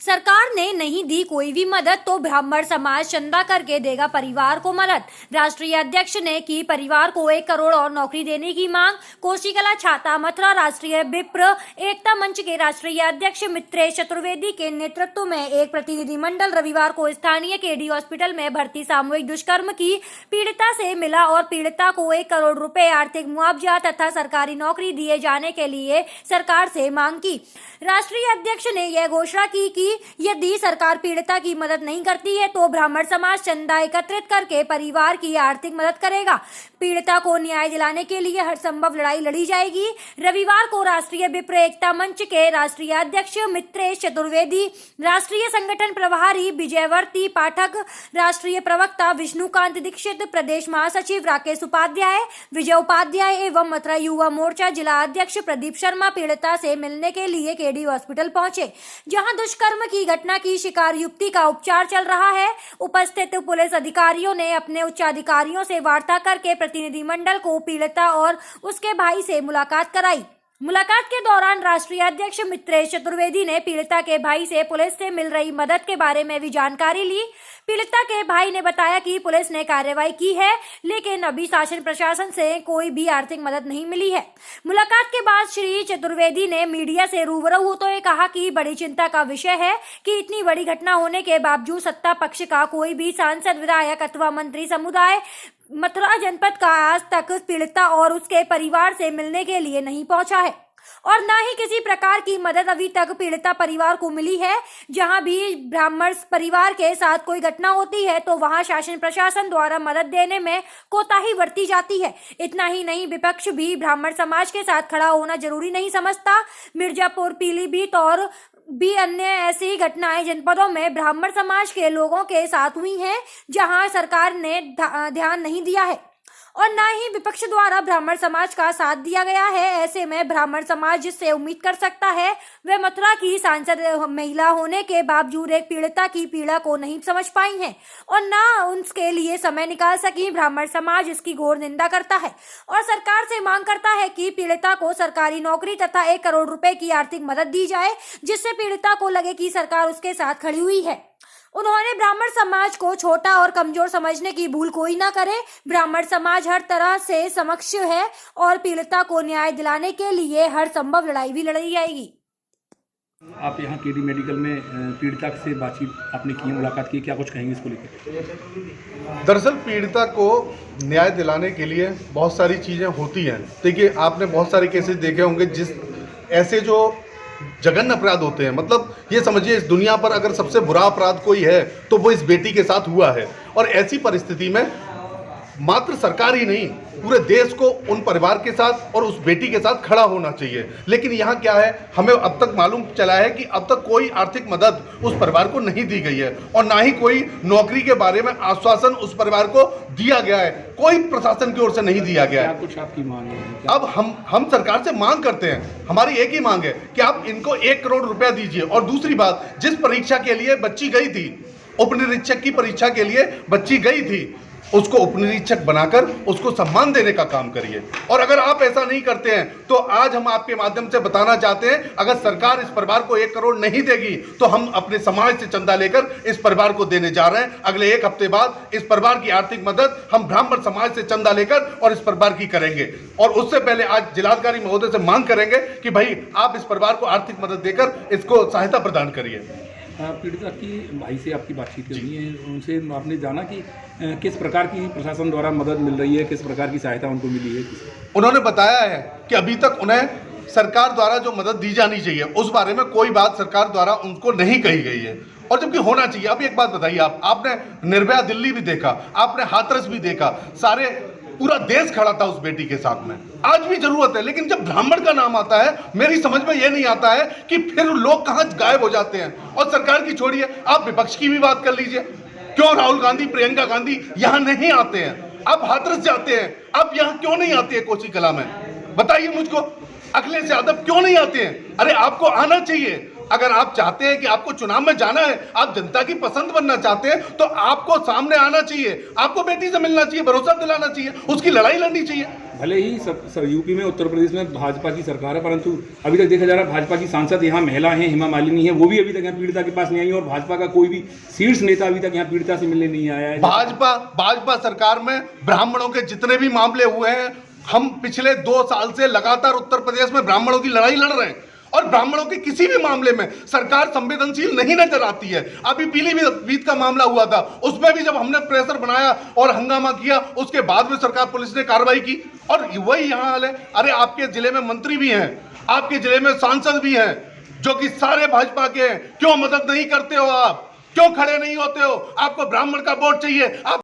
सरकार ने नहीं दी कोई भी मदद तो ब्राह्मण समाज चंदा करके देगा परिवार को मदद। राष्ट्रीय अध्यक्ष ने की परिवार को 1 करोड़ और नौकरी देने की मांग। कोशिकला छाता मथुरा राष्ट्रीय विप्र एकता मंच के राष्ट्रीय अध्यक्ष मित्रेश चतुर्वेदी के नेतृत्व में एक प्रतिनिधिमंडल रविवार को स्थानीय केडी हॉस्पिटल में भर्ती सामूहिक दुष्कर्म की पीड़िता से मिला और पीड़िता को 1 करोड़ रुपए आर्थिक मुआवजा तथा सरकारी नौकरी दिए जाने के लिए सरकार से मांग की। राष्ट्रीय अध्यक्ष ने यह घोषणा की कि यदि सरकार पीड़िता की मदद नहीं करती है तो ब्राह्मण समाज चंदा एकत्रित करके परिवार की आर्थिक मदद करेगा। पीड़िता को न्याय दिलाने के लिए हर संभव लड़ाई लड़ी जाएगी। रविवार को राष्ट्रीय विप्र एकता मंच के राष्ट्रीय अध्यक्ष मित्रेश चतुर्वेदी, राष्ट्रीय संगठन प्रभारी विजयवर्ती पाठक, राष्ट्रीय प्रवक्ता विष्णुकांत दीक्षित, प्रदेश महासचिव राकेश उपाध्याय, विजय उपाध्याय एवं मथुरा युवा मोर्चा जिला अध्यक्ष प्रदीप शर्मा पीड़िता से मिलने के लिए केडी हॉस्पिटल पहुंचे, जहां दुष्कर्म की घटना की शिकार युवती का उपचार चल रहा है। उपस्थित पुलिस अधिकारियों ने अपने उच्चाधिकारियों से वार्ता करके प्रतिनिधिमंडल को पीड़िता और उसके भाई से मुलाकात कराई। मुलाकात के दौरान राष्ट्रीय अध्यक्ष मित्रेश चतुर्वेदी ने पीड़िता के भाई से पुलिस से मिल रही मदद के बारे में भी जानकारी ली। पीड़िता के भाई ने बताया कि पुलिस ने कार्रवाई की है, लेकिन अभी शासन प्रशासन से कोई भी आर्थिक मदद नहीं मिली है। मुलाकात के बाद श्री चतुर्वेदी ने मीडिया से रूबरू होते हुए कहा कि बड़ी चिंता का विषय है कि इतनी बड़ी घटना होने के बावजूद सत्ता पक्ष का कोई भी सांसद, विधायक अथवा मंत्री समुदाय मथुरा जनपद का आज तक पीड़िता और उसके परिवार से मिलने के लिए नहीं पहुंचा है और न ही किसी प्रकार की मदद अभी तक पीड़िता परिवार को मिली है। जहां भी ब्राह्मण परिवार के साथ कोई घटना होती है तो वहां शासन प्रशासन द्वारा मदद देने में कोताही बरती जाती है। इतना ही नहीं, विपक्ष भी ब्राह्मण समाज के साथ खड़ा होना जरूरी नहीं समझता। मिर्जापुर, पीलीभीत और भी अन्य ऐसी घटनाएं जनपदों में ब्राह्मण समाज के लोगों के साथ हुई हैं, जहां सरकार ने ध्यान नहीं दिया है और न ही विपक्ष द्वारा ब्राह्मण समाज का साथ दिया गया है। ऐसे में ब्राह्मण समाज जिससे उम्मीद कर सकता है वे मथुरा की सांसद महिला होने के बावजूद एक पीड़िता की पीड़ा को नहीं समझ पाई हैं और न उनके लिए समय निकाल सकी। ब्राह्मण समाज इसकी घोर निंदा करता है और सरकार से मांग करता है कि पीड़िता को सरकारी नौकरी तथा 1 करोड़ रुपए की आर्थिक मदद दी जाए, जिससे पीड़िता को लगे कि सरकार उसके साथ खड़ी हुई है। उन्होंने ब्राह्मण समाज को छोटा और कमजोर समझने की भूल कोई ना करे। ब्राह्मण समाज हर तरह से समक्ष है और पीड़िता को न्याय दिलाने के लिए हर संभव लड़ाई भी लड़ी जाएगी। आप यहाँ केडी मेडिकल में पीड़िता से बातचीत आपने की, मुलाकात की, क्या कुछ कहेंगे इसको लेकर? दरअसल पीड़िता को न्याय दिलाने के लिए बहुत सारी चीज़ें होती हैं। देखिए, आपने बहुत सारे केसेस देखे होंगे जिस ऐसे जो जघन्य अपराध होते हैं, मतलब ये समझिए इस दुनिया पर अगर सबसे बुरा अपराध कोई है तो वो इस बेटी के साथ हुआ है। और ऐसी परिस्थिति में मात्र सरकार ही नहीं, पूरे देश को उन परिवार के साथ और उस बेटी के साथ खड़ा होना चाहिए। लेकिन यहाँ क्या है, हमें अब तक मालूम चला है कि अब तक कोई आर्थिक मदद उस परिवार को नहीं दी गई है और ना ही कोई नौकरी के बारे में आश्वासन उस परिवार को दिया गया है, कोई प्रशासन की ओर से नहीं दिया गया है। कुछ आपकी मांग है? अब हम सरकार से मांग करते हैं, हमारी एक ही मांग है कि आप इनको 1 करोड़ रुपया दीजिए। और दूसरी बात, जिस परीक्षा के लिए बच्ची गई थी, उपनिरीक्षक की परीक्षा के लिए बच्ची गई थी, उसको उपनिरीक्षक बनाकर उसको सम्मान देने का काम करिए। और अगर आप ऐसा नहीं करते हैं तो आज हम आपके माध्यम से बताना चाहते हैं, अगर सरकार इस परिवार को 1 करोड़ नहीं देगी तो हम अपने समाज से चंदा लेकर इस परिवार को देने जा रहे हैं। अगले 1 हफ्ते बाद इस परिवार की आर्थिक मदद हम ब्राह्मण समाज से चंदा लेकर और इस परिवार की करेंगे। और उससे पहले आज जिलाधिकारी महोदय से मांग करेंगे कि भाई आप इस परिवार को आर्थिक मदद देकर इसको सहायता प्रदान करिए। पीड़िता की भाई से आपकी बातचीत हुई है, उनसे आपने जाना कि किस प्रकार की प्रशासन द्वारा मदद मिल रही है, किस प्रकार की सहायता उनको मिली है? उन्होंने बताया है कि अभी तक उन्हें सरकार द्वारा जो मदद दी जानी चाहिए उस बारे में कोई बात सरकार द्वारा उनको नहीं कही गई है, और जबकि होना चाहिए। अब एक बात बताइए, आपने निर्भया दिल्ली भी देखा, आपने हाथरस भी देखा, सारे पूरा देश खड़ा था उस बेटी के साथ में। आज भी जरूरत है, लेकिन जब ब्राह्मण का नाम आता है मेरी समझ में ये नहीं आता है कि फिर लोग कहाँ गायब हो जाते हैं। और सरकार की छोड़िए, आप विपक्ष की भी बात कर लीजिए, क्यों राहुल गांधी, प्रियंका गांधी यहाँ नहीं आते हैं? आप हाथरस जाते हैं, आप यहाँ क्यों नहीं आते हैं? कोशिकला में बताइए मुझको, अखिलेश यादव क्यों नहीं आते हैं? अरे आपको आना चाहिए। अगर आप चाहते हैं कि आपको चुनाव में जाना है, आप जनता की पसंद बनना चाहते हैं, तो आपको सामने आना चाहिए, आपको बेटी से मिलना चाहिए, भरोसा दिलाना चाहिए, उसकी लड़ाई लड़नी चाहिए। भले ही सब यूपी में, उत्तर प्रदेश में भाजपा की सरकार है, परंतु अभी तक देखा जा रहा है भाजपा की सांसद यहाँ महिला हैं, हेमा मालिनी है, वो भी अभी तक यहाँ पीड़िता के पास नहीं आई और भाजपा का कोई भी शीर्ष नेता अभी तक यहाँ पीड़िता से मिलने नहीं आया है। भाजपा सरकार में ब्राह्मणों के जितने भी मामले हुए हैं, हम पिछले 2 साल से लगातार उत्तर प्रदेश में ब्राह्मणों की लड़ाई लड़ रहे हैं और ब्राह्मणों के किसी भी मामले में सरकार संवेदनशील नहीं नजर आती है। अभी पीलीभीत का मामला हुआ था, उसमें भी जब हमने प्रेशर बनाया और हंगामा किया, उसके बाद में सरकार पुलिस ने कार्रवाई की और वही यहाँ हाल है। अरे आपके जिले में मंत्री भी हैं, आपके जिले में सांसद भी हैं जो कि सारे भाजपा के हैं, क्यों मदद नहीं करते हो? आप क्यों खड़े नहीं होते हो? आपको ब्राह्मण का वोट चाहिए, आप